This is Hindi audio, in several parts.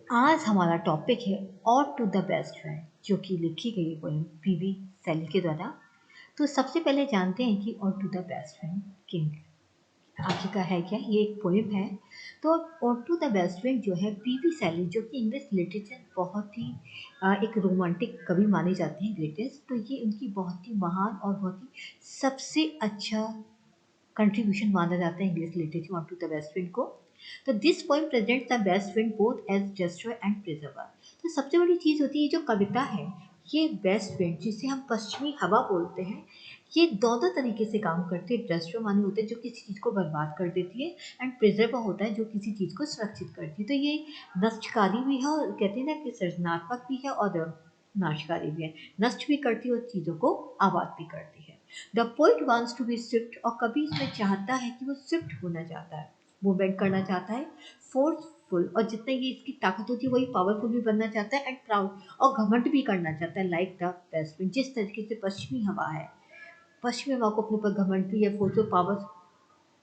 आज हमारा टॉपिक है और टू द बेस्ट फ्रेंड, जो कि लिखी गई पोएम पीवी शैली के द्वारा। तो सबसे पहले जानते हैं कि और to the best friend king आखिर का है क्या। ये एक पोएम है। तो और टू द बेस्ट फ्रेंड जो है पीवी शैली, जो कि इंग्लिश लिटरेचर बहुत ही एक रोमांटिक कवि माने जाते हैं, ग्रेटेस्ट। तो ये उनकी बहुत ही महान और बहुत ही सबसे अच्छा कंट्रीब्यूशन माना जाता है English literature on to the best friend को। तो this poem presents the best friend both as jester and preserver. तो सबसे बड़ी चीज़ होती है ये जो कविता है, ये बेस्ट फ्रेंड जिसे हम पश्चिमी हवा बोलते हैं, ये दोनों तरीके से काम करती है। जस्टर माने होते हैं जो किसी चीज़ को बर्बाद कर देती है, एंड प्रिजर्वर होता है जो किसी चीज़ को सुरक्षित करती है। तो ये नष्टकारी भी है और कहते हैं ना कि सृजनात्मक भी है और नाशकारी भी है। नष्ट भी करती है और चीज़ों को आबाद भी करती है। The poet wants to be swift, और कभी इसमें चाहता है कि वो स्विफ्ट होना चाहता है, मूवमेंट करना चाहता है, फोर्सफुल, और जितना ये इसकी ताकत होती है वही पावरफुल भी बनना चाहता है, एंड प्राउड, और घमंड भी करना चाहता है। लाइक द वेस्ट विंड, जिस तरीके से पश्चिमी हवा है, पश्चिमी हवा को अपने ऊपर घमंड भी है, फोर्सफुल,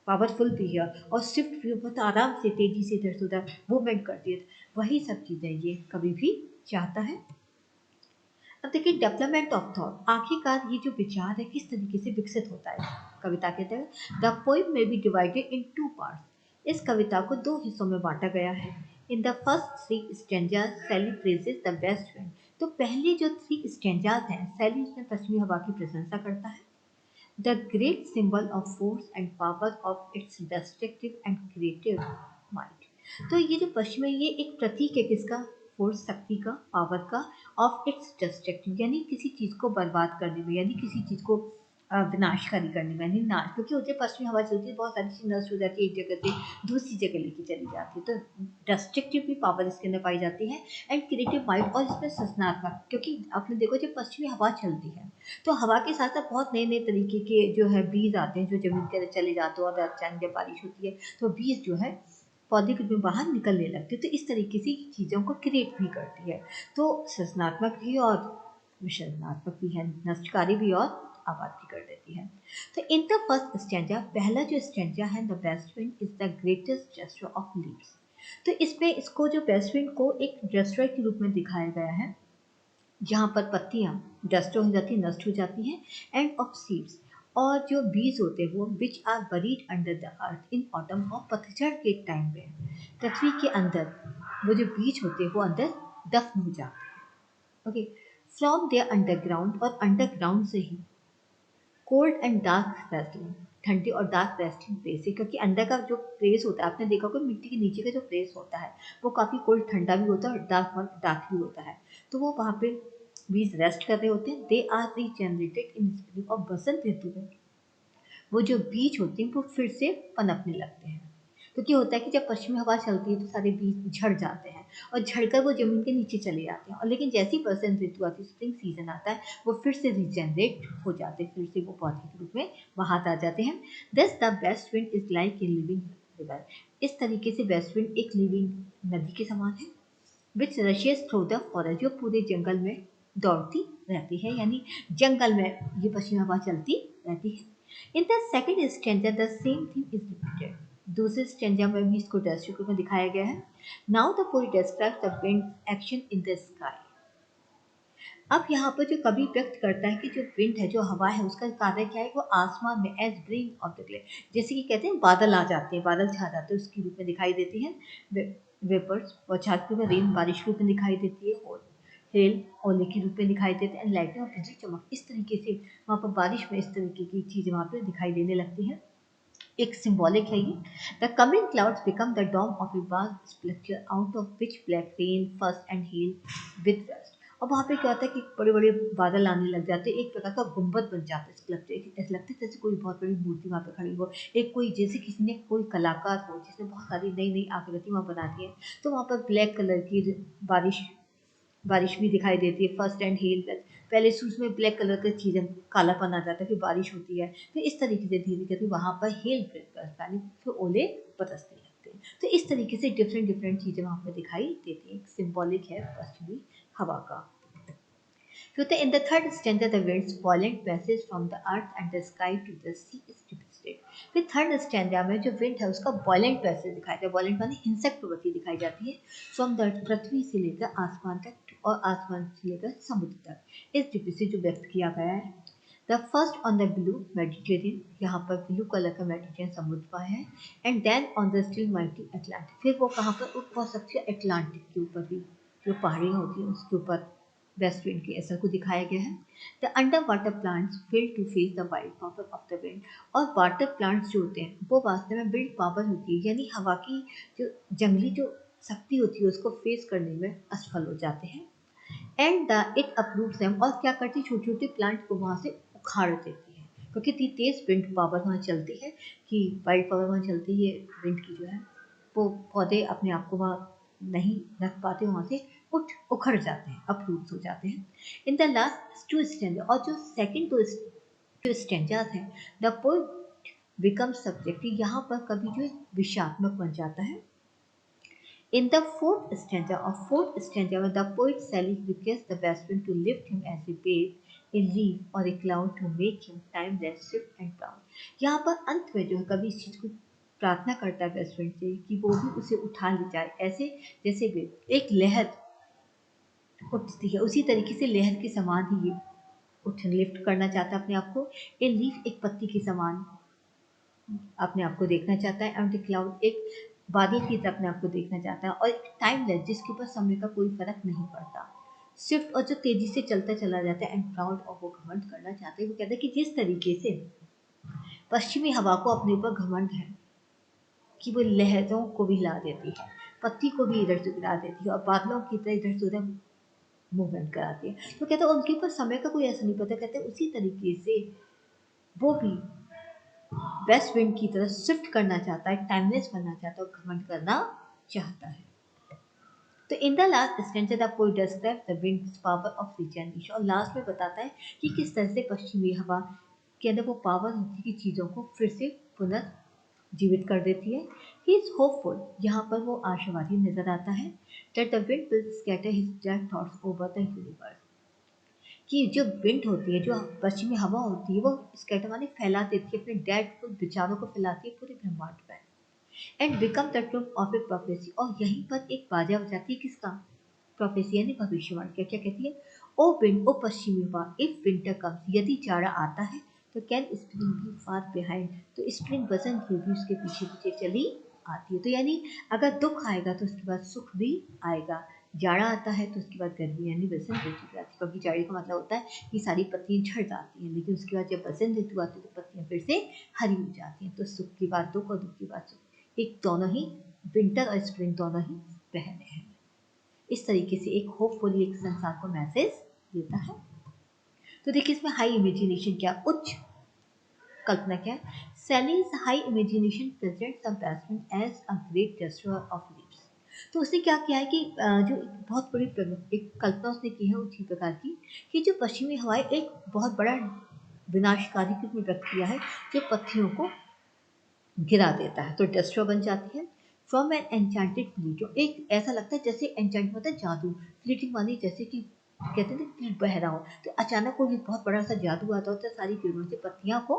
पावरफुल भी है, और स्विफ्ट भी बहुत आराम से तेजी से इधर से उधर मूवमेंट करती है। वही सब चीज़ें ये कभी भी चाहता है। अब देखिए डेवलपमेंट ऑफ थॉट, आखिरकार ये जो विचार है किस तरीके से विकसित होता है कविता के तहत। The poem may be divided in two parts, इस कविता को दो हिस्सों में बांटा गया है। In the first three stanzas Shelley praises the best friend, तो पहले जो थ्री स्टेंजास हैं सैली उसमें पश्चिमी हवा की प्रशंसा करता है। The great symbol of force and power of its destructive and creative mind, तो ये जो पश्चिम है ये एक प्रतीक है किसका, फोर्स, शक्ति का, पावर का, ऑफ इट्स डिस्ट्रक्टिव यानी किसी चीज को बर्बाद करने में, यानी किसी चीज को विनाशकारी करने में, यानी नाश। क्योंकि होते पश्चिमी हवा चलती है बहुत सारी चीज नष्ट हो जाती है, एक जगह से दूसरी जगह लेके चली जाती है। तो डिस्ट्रक्टिव भी पावर इसके अंदर पाई जाती है, एंड क्रिएटिव माइंड, और इसमें सृजनात्मक। क्योंकि आपने देखो जब पश्चिमी हवा चलती है तो हवा के साथ साथ बहुत नए नए तरीके के जो है बीज आते हैं जो जमीन के अंदर चले जाते हैं, और अचानक जब बारिश होती है तो बीज जो है पौधे के में बाहर निकलने लगते हैं। तो इस तरीके से चीज़ों को क्रिएट भी करती है। तो सृजनात्मक भी और विसर्जनात्मक भी है, नष्टकारी भी और आबाद भी कर देती है। तो इन द फर्स्ट स्टैंजा, पहला जो स्टैंजा है, the best wind is the greatest gesture of leaves, तो इसमें इसको जो बेस्ट विंड को एक जेस्चर के रूप में दिखाया गया है, जहाँ पर पत्तियाँ डस्ट हो जाती हैं, नष्ट हो जाती हैं, एंड ऑफ सीड्स, और जो बीज होते हैं वो which are buried under the earth in autumn, और पतझड़ के टाइम में पृथ्वी के अंदर वो जो बीज होते हैं वो अंदर दफन हो जाते हैं। ओके, फ्रॉम देयर अंडरग्राउंड, और अंडरग्राउंड से ही कोल्ड एंड डार्क रेस्टिंग, ठंडी और डार्क रेस्टिंग प्लेस है। क्योंकि अंदर का जो प्लेस होता है, आपने देखा होगा मिट्टी के नीचे का जो प्लेस होता है वो काफ़ी कोल्ड ठंडा भी होता है और डार्क भी होता है। तो वो वहाँ पे बीज रेस्ट कर रहे होते हैं। They are regenerated in spring, और बसंत ऋतु में वो जो बीज होते हैं वो फिर से पनपने लगते हैं। क्योंकि होता है कि जब पश्चिमी हवा चलती है तो सारे बीज झड़ जाते हैं और झड़कर वो जमीन के नीचे चले जाते हैं, और लेकिन जैसी बसंत ऋतु आती है, स्प्रिंग सीजन आता है, वो फिर से रीजनरेट हो जाते हैं, फिर से वो पौधे के रूप में बाहर आ जाते हैं। दस the best wind is like a living river, इस तरीके से बेस्ट विंड एक लिविंग नदी के समान है, विच रशेस थ्रू द फॉरेस्ट, जो पूरे जंगल में दौड़ती रहती है, यानी जंगल में ये पश्चिमी हवा चलती रहती है। In the second stanza the same thing is repeated, दूसरे स्टेंजा में भी इसको दर्शकों में दिखाया गया है। Now the poet describes the wind action in the sky, अब यहाँ पर जो कवि व्यक्त करता है कि जो विंड है, जो हवा है, उसका कार्य क्या है, वो आसमान में as bring of the clay, जैसे कि कहते हैं बादल आ जाते हैं, बादल छा जाते हैं, उसके रूप में दिखाई देती है। वेपर्स और छात में रेन, बारिश के रूप में दिखाई देती है, और हेल ओले के रूप में दिखाई देते हैं, लाइटिंग और बिजली चमक, इस तरीके से वहाँ पर बारिश में इस तरीके की चीज़ें वहाँ पर दिखाई देने लगती हैं। एक सिंबॉलिक है ये। The coming clouds become the dome of a vast sepulchre out of which black rain first and hail with rust, और वहाँ पे क्या होता है कि बड़े बड़े बादल आने लग जाते हैं, एक प्रकार का गुंबद बन जाता है स्कल्पचर, ऐसा लगता है जैसे कोई बहुत बड़ी मूर्ति वहाँ पे खड़ी हो, एक कोई जैसे किसी ने कोई कलाकार हो जिसने बहुत सारी नई नई आकृति वहाँ बना दी है। तो वहाँ पर ब्लैक कलर की बारिश बारिश भी दिखाई देती है, फर्स्ट एंड हील, पहले शूज में ब्लैक कलर का चीज़ें कालापन आ जाता है, फिर बारिश होती है, फिर इस तरीके से धीरे धीरे वहाँ पर हेल करता है, फिर ओले बरसने लगते हैं। तो इस तरीके से डिफरेंट डिफरेंट चीज़ें वहाँ पर दिखाई देती हैं, एक सिम्बॉलिक है पश्चिमी हवा का। Fifth, in the third stanza, the wind's violent passage from the earth and the sky to the sea is depicted. फिर थर्ड स्टैंडर्ड में जो विंड है उसका वॉयलेंट पैसेज दिखाया जाता है। वॉयलेंट माने हिंसक प्रवृत्ति दिखाई जाती है फ्रॉम द पृथ्वी से लेकर आसमान तक और आसमान से लेकर समुद्र तक। इस डिग्री से जो व्यक्त किया गया है the first on the blue Mediterranean, यहाँ पर ब्लू कलर का मेडिटेरियन समुद्र पर है, and then on the still mighty Atlantic. फिर वो कहाँ पर उठ पहुँच सकती है अटलांटिक के ऊपर भी, जो पहाड़ियाँ होती हैं उसके ऊपर वेस्ट विंड के ऐसा को दिखाया गया है। The underwater plants fail to face the wild power of the wind, और वाटर प्लांट्स जो होते हैं वो वास्तव में विंड पावर होती है, यानी हवा की जो जंगली जो शक्ति होती है उसको फेस करने में असफल हो जाते हैं। And the it approves them, और क्या करती है छोटे छोटे प्लांट को वहाँ से उखाड़ देती है, क्योंकि इतनी तेज विंड पावर वहाँ चलती है कि वाइल्ड पावर वहाँ चलती है विंड की जो है, वो पौधे अपने आप को वहाँ नहीं रख पाते, वहाँ से उखड़ जाते हैं, अप्रूव्स हो जाते हैं। In the last two standard, और जो सेकंड टू स्टैंडर्ड हैं, द पोएट बिकम सब्जेक्टिव, यहाँ पर कभी जो विषयात्मक बन जाता है। In the fourth stanza, the poet Sally requests the best friend to lift him as a babe, a leaf or a cloud to make him timeless, swift and proud. यहाँ पर अंत में जो है कवि इस चीज को प्रार्थना करता है बेस्ट फ्रेंड से कि वो भी उसे उठा ले जाए, ऐसे जैसे एक लहर उठती है उसी तरीके से लहर के समान ही ये लिफ्ट करना चाहता है अपने आप को। ए लीफ एक पत्ती के समान अपने आप को देखना चाहता है, एंड द क्लाउड एक बादल की तरह अपने आप को देखना चाहता है, और एक टाइमलेस जिसके ऊपर समय का कोई फर्क नहीं पड़ता, स्विफ्ट और जो तेजी से चलता चला जाता है, एंड प्राउड, और वो घमंड करना चाहते हैं। वो कहते हैं कि जिस तरीके से पश्चिमी हवा को अपने ऊपर घमंड है कि वो लहरों को भी ला देती है, पत्ती को भी इधर से गिरा देती है, और बादलों की तरह इधर से उधर मूवमेंट कराती है, तो कहते हैं उनके ऊपर समय का कोई ऐसा नहीं पता। कहते हैं उसी तरीके से वो भी वेस्ट विंड की तरह शिफ्ट करना चाहता है, टाइमलेस बनना चाहता है और घमंड करना चाहता है। तो इन the last stanza the poet describe the winds power of regeneration, और लास्ट में बताता है कि किस तरह से पश्चिमी हवा के अंदर वो पावर होती है कि चीज़ों को फिर से पुनर्जीवित कर देती है। ही इज होपफुल, यहाँ पर वो आशावादी नजर आता है, that the wind will scatter his dead thoughts over the universe, कि जो विंड होती है, जो पश्चिमी हवा होती है, वो स्कैटर माने फैला देती है अपने डेड विचारों को, फैलाती है पूरे ब्रह्मांड में, and become the truth of A prophecy, और यहीं पर एक बाजा बजाती है किसका, प्रोफेसी यानी भविष्यवाणी। क्या क्या कहती है, ओ विंड, ओ पश्चिमी हवा, इफ विंटर कम्स, यदि जाड़ा आता है तो can spring be far behind, तो स्प्रिंग बसंत भी उसके पीछे पीछे चली आती है। तो यानी अगर दुख आएगा तो उसके बाद सुख भी आएगा, जाड़ा आता है तो उसके बाद गर्मी यानी बसंत ऋतु भी आती है, क्योंकि जाड़े का मतलब होता है कि सारी पत्तियां झड़ जाती हैं, लेकिन उसके बाद जब बसंत ऋतु आती है तो पत्तियां फिर से हरी हो जाती हैं। तो सुख की बात दुख और दुख की बात सुख, एक दोनों ही विंटर और स्प्रिंग दोनों ही बहने हैं। इस तरीके से एक होपफुली एक संसार को मैसेज देता है। तो देखिए इसमें हाई इमेजिनेशन क्या, उच्च कल्पना क्या है, Shelley's high imagination presents the best as a great gesture of leaves. तो उसने क्या किया है कि जो बहुत बड़ी एक कल्पना उसने की है उसी प्रकार की कि जो पश्चिमी हवाएं एक बहुत बड़ा विनाशकारी के रूप में व्यक्त किया है जो पत्तियों को गिरा देता है, तो डेस्ट्रॉय बन जाती है। फ्रॉम एन एन्चेंटेड फ्लीट, एक ऐसा लगता है जैसे एन्चेंट होता है जादू, फ्लीटिंग मानी जैसे कि कहते हैं ना बह रहा हो, तो अचानक कोई बहुत बड़ा सा जादू आता होता है, सारी पेड़ों से पत्तियां को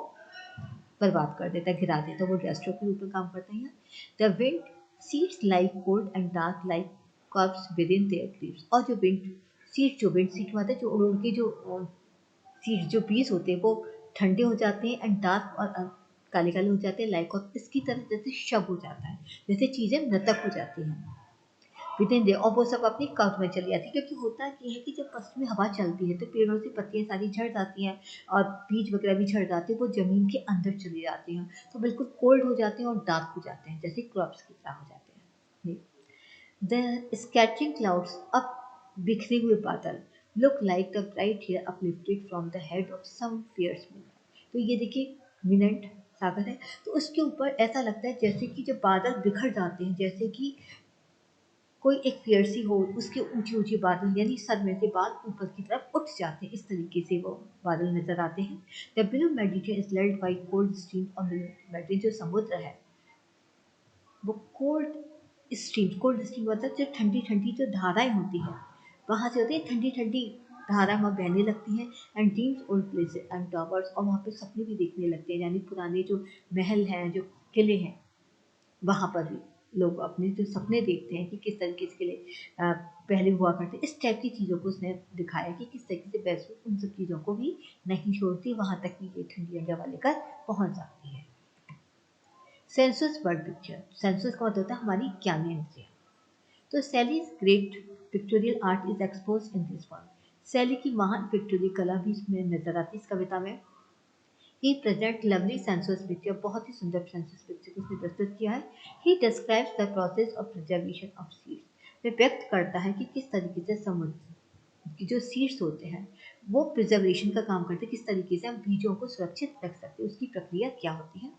बर्बाद कर देता है, गिरा देता है, वो डेस्ट्रॉय के रूप में काम करता है। The wind seeds like cold and dark like curves with in their leaves, और जो विंड सीड, जो विंड सीड मतलब जो उड़ के जो सीड जो बीज होते हैं वो ठंडे हो जाते हैं, एंड डार्क और काले काले हो जाते हैं, लाइक और इसकी तरह जैसे शब हो जाता है, जैसे चीज़ें मृतक हो जाती हैं विद इन दे, और वो सब अपनी कर्व में चली जाती है। क्योंकि होता ये है कि जब पश्चिमी हवा चलती है तो पेड़ों से पत्तियां सारी झड़ जाती हैं और बीज वगैरह भी झड़ जाते हैं, वो जमीन के अंदर चली जाती हैं, तो बिल्कुल कोल्ड हो जाते हैं और डार्क हो जाते हैं, जैसे क्रॉप्स की तरह हो जाते हैं। द स्कैटरिंग क्लाउड्स, अब बिखरे हुए बादल, look like the bright hair uplifted from the head of some fierce minute, तो ये देखिए मिनट सागर है, तो उसके ऊपर ऐसा लगता है जैसे कि जब बादल बिखर जाते हैं, जैसे कि कोई एक फियर्सी हो, उसके ऊंचे ऊंचे बादल यानी सर में से बाल ऊपर की तरफ उठ जाते हैं, इस तरीके से वो बादल नजर आते हैं। The blue Mediterranean is led by cold stream, और मेडिटेरियन जो समुद्र है वो कोल्ड स्ट्रीम मतलब जो ठंडी ठंडी जो धाराएं होती हैं वहां से होती है ठंडी ठंडी धारा वहाँ बहने लगती है। And dreams old places and towers, और वहाँ पे सपने भी देखने लगते हैं, यानी पुराने जो महल हैं, जो किले हैं, वहाँ पर भी लोग अपने जो सपने देखते हैं कि किस तरीके के लिए पहले हुआ करते, इस टाइप की चीज़ों को उसने दिखाया कि किस तरीके से बैसू उन सब चीज़ों को भी नहीं छोड़ती, वहाँ तक कि ये ठंडी हवा लेकर पहुँच जाती है। सेंसस वर्ड पिक्चर, सेंसस का मतलब होता है हमारी ज्ञानेंद्रियाँ। तो Shelley's great pictorial art is expose in this one, Shelley की महान पिक्टोरियल कला भी इसमें नजर आती है इस कविता में। ही प्रेजेंट लवली सेंसस पिक्चर, बहुत ही सुंदर सेंसस पिक्चर को उसने प्रस्तुत किया है। He describes the process of preservation of seeds, वे व्यक्त करता है कि किस तरीके से समुद्र की जो सीड्स होते हैं वो प्रिजर्वेशन का काम करते हैं, किस तरीके से हम बीजों को सुरक्षित रख सकते हैं, उसकी प्रक्रिया क्या होती है।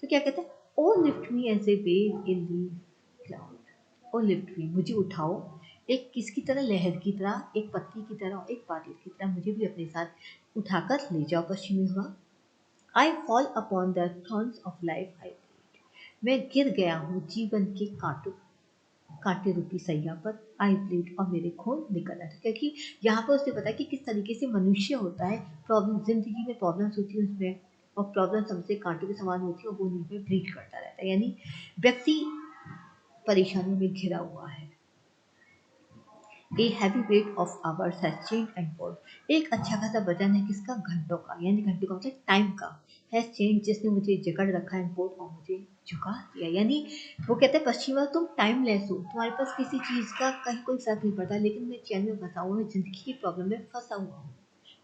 तो क्या कहते हैं, O lift me as a wave in the cloud, O lift me, मुझे उठाओ एक किसकी तरह, लहर की तरह, एक पत्ती की तरह, एक बादल की तरह, मुझे भी अपने साथ उठाकर ले जाओ पश्चिमी हवा। I fall upon the thorns of life I bleed, मैं गिर गया हूँ जीवन के कांटे रूपी सैया पर, आई ब्लीड, और मेरे खून निकल रहा था। क्योंकि यहाँ पर उसने बताया कि किस तरीके से मनुष्य होता है, प्रॉब्लम जिंदगी में प्रॉब्लम्स होती है उसमें, और प्रॉब्लम सबसे कांटों के समान होती है और वो नींद में ब्लीड करता रहता है, यानी व्यक्ति परेशानियों में घिरा हुआ है। A heavy weight of hours has change and board, एक अच्छा खासा वजन है किसका, घंटों का, यानी घंटे का मतलब टाइम का, हैज चेंज, जिसने मुझे जकड़ रखा है, बोर्ड, और मुझे झुका दिया। यानी वो कहते हैं पश्चिमा तुम टाइमलेस हो, तुम्हारे पास किसी चीज़ का कहीं कोई फर्क नहीं पड़ता, लेकिन मैं चैन में फंसा हुआ, मैं जिंदगी की प्रॉब्लम में फंसा हुआ हूँ,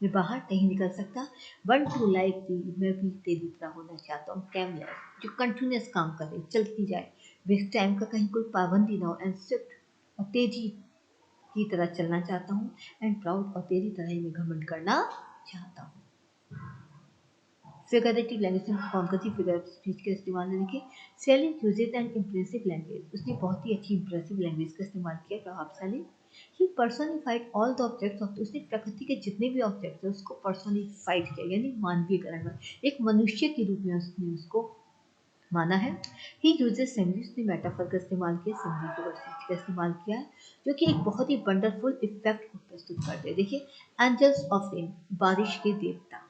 मैं बाहर नहीं निकल सकता। वन टू लाइक दी, मैं भी तेरी तरह होना चाहता हूँ, टाइमलेस, जो कंटिन्यूस काम करे, चलती जाए, विथ टाइम का कहीं कोई पाबंदी ना हो, एंड स्विफ्ट, और तेजी की तरह चलना चाहता हूँ, एंड प्राउड, और तेरी तरह ही मैं घमंड करना चाहता हूँ। फिगरेटिव लैंग्वेज में कौन कौन सी फिगर स्पीच का इस्तेमाल है, देखिए, Shelley uses and impressive language, उसने बहुत ही अच्छी इम्प्रेसिव लैंग्वेज का इस्तेमाल किया, प्रभावशाली। He personified all the objects of, उसने प्रकृति के जितने भी ऑब्जेक्ट्स हैं उसको पर्सोनिफाइड किया, यानी मानवीयकरण में, एक मनुष्य के रूप में उसने उसको माना है। ही यूजेस सिमिली, उसने मेटाफर का इस्तेमाल किया, सिमिली फिगर स्पीच का इस्तेमाल किया है, जो कि एक बहुत ही वंडरफुल इफेक्ट को प्रस्तुत करते हैं। देखिए, एंजल्स ऑफ रेन, बारिश के देवता,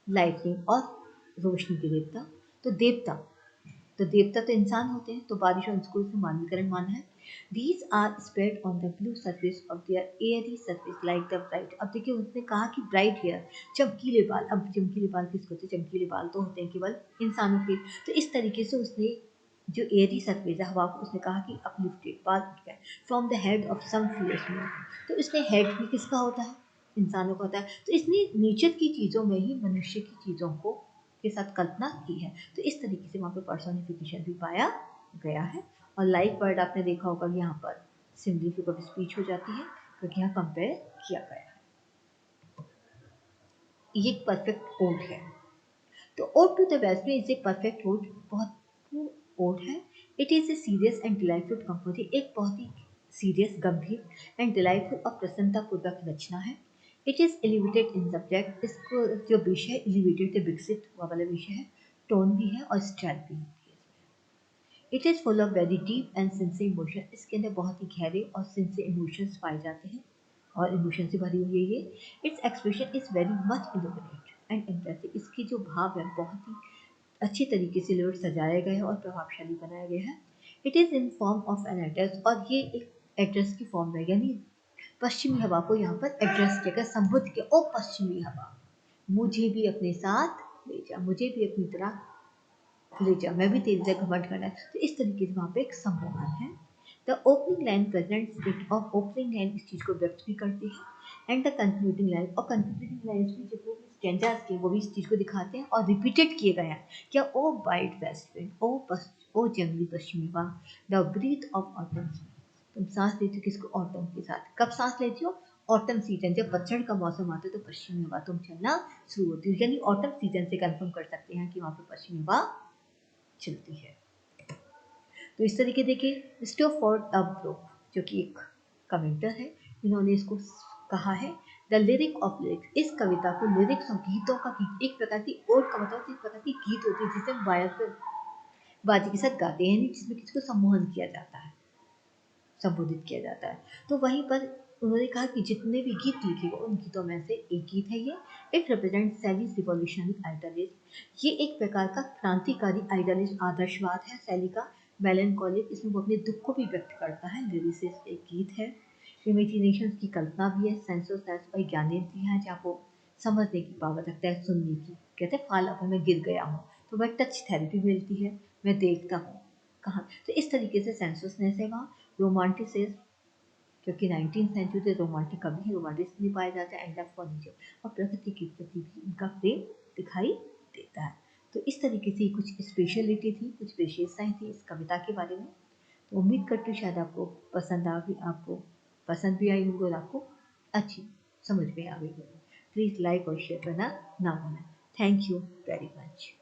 लाइटनिंग, और रोशनी के देवता। तो देवता तो इंसान होते हैं, तो बारिश और उसको उसने मानवीकरण माना है। These are spread on the blue surface of their airy surface like the bright, अब देखिए उसने कहा कि ब्राइट हेयर, चमकीले बाल, अब चमकीले बाल किसको होते हैं, चमकीले बाल तो होते हैं केवल इंसानों के। तो इस तरीके से उसने जो एयरी सर्फेस है हवा को, उसने कहा कि अपलिफ्टेड, बाल उठ गए, from the head of some fierce man, तो इसमें हेड भी किसका होता है, इंसानों का होता है। तो इसने नेचर की चीज़ों में ही मनुष्य की चीज़ों को के साथ कल्पना की है, तो इस तरीके से वहाँ पर पर्सोनिफिकेशन भी पाया गया है। और लाइक वर्ड आपने देखा होगा कि यहाँ पर सिंपली फिगर ऑफ स्पीच हो जाती है, क्योंकि यहाँ कंपेयर किया गया है। ये एक परफेक्ट ओड है, तो ओड टू द वेस्ट में इज ए परफेक्ट ओड, बहुत ओड है। It is a serious and delightful compose, एक बहुत ही सीरियस, गंभीर एंड डिलाइटफुल और प्रसन्नता पूर्वक रचना है। It is elevated in subject, इसको जो विषय एलिवेटेड से विकसित हुआ वाला विषय है, टोन भी है और स्टाइल भी होती है। It is full of very deep and sincere emotion, इसके अंदर बहुत ही गहरे और सिंसियर इमोशंस पाए जाते हैं, और इमोशन से भरी हुई है ये। Its expression is very much elaborate and impressive, इसकी जो भाव है बहुत ही अच्छी तरीके से लोड सजाया गया है और प्रभावशाली बनाया गया है। It is in form of an address, और ये एक एड्रेस की फॉर्म है, यानी पश्चिमी हवा को यहाँ पर एड्रेस किया, संबोध किया, ओ पश्चिमी हवा, मुझे भी अपने साथ ले जा, मुझे भी अपनी तरह ले जा, मैं भी तेरी तरह घमंड करना है। तो इस तरीके से वहाँ पे एक संबोधन है। The opening line presents it, और ओपनिंग लाइन इस चीज़ को व्यक्त भी करती है, एंड द कंक्लूडिंग लाइन, और कंक्लूडिंग लाइन्स भी जो स्टैंजास के वो भी इस चीज़ को दिखाते हैं और रिपीटेड किए गए हैं। क्या, ओ वाइट वेस्ट विंड, ओ जंगली पश्चिमी हवा, द ब्रीथ ऑफ ऑटम, तुम सांस लेती हो किसको, ऑटम के साथ, कब सांस लेती हो, ऑटम सीजन, जब पतझड़ का मौसम आता है तो पश्चिमी हवा तुम चलना शुरू होती है, यानी ऑटम सीजन से कंफर्म कर सकते हैं कि वहाँ पे पश्चिमी हवा चलती है। तो इस तरीके देखिए, स्टोफोर्ड अब्रोक जो कि एक कमेंटर है, इन्होंने इसको कहा है, द लिरिक ऑफ लिरिक्स, इस कविता को लिरिक्स और गीतों का गीत, एक प्रकार की ओड का मतलब एक प्रकार की गीत होती है जिसे हम वायलिन बाजी के साथ गाते हैं, जिसमें किसी को सम्मोहन किया जाता है, संबोधित किया जाता है। तो वहीं पर उन्होंने कहा कि जितने भी गीत लिखे गए उन गीतों में से एक गीत है ये। It represent सैलीज revolutionary idealism. ये एक प्रकार का क्रांतिकारी आइडियलिस्ट आदर्शवाद है सैली का, मेलनकॉलिक, इसमें वो अपने दुख को भी व्यक्त करता है। लिरिसिस्ट एक गीत है। इमेजिनेशन की कल्पना भी है। सेंस ऑफ सेंस और ज्ञानेंद्रिय है जहाँ वो समझने की पावर रखता है, सुनने की। कहते हैं फाल अब मैं गिर गया हूँ तो वह टच थेरेपी मिलती है, मैं देखता हूँ कहाँ। तो इस तरीके से सेंसुसनेस है वहाँ। रोमांटिसिज्म, क्योंकि 19th सेंचुरी से रोमांटिक कभी ही रोमांटिस्ट नहीं पाया जाता। एंड ऑफ फर्नीचर, और प्रकृति के प्रति भी उनका प्रेम दिखाई देता है। तो इस तरीके से कुछ स्पेशलिटी थी, कुछ विशेषताएं थी इस कविता के बारे में। तो उम्मीद करती हूँ शायद आपको पसंद आ गई, आपको पसंद भी आई होगी और आपको अच्छी समझ में आ गई होगी। प्लीज़ लाइक और शेयर करना ना भूलें। Thank you very much.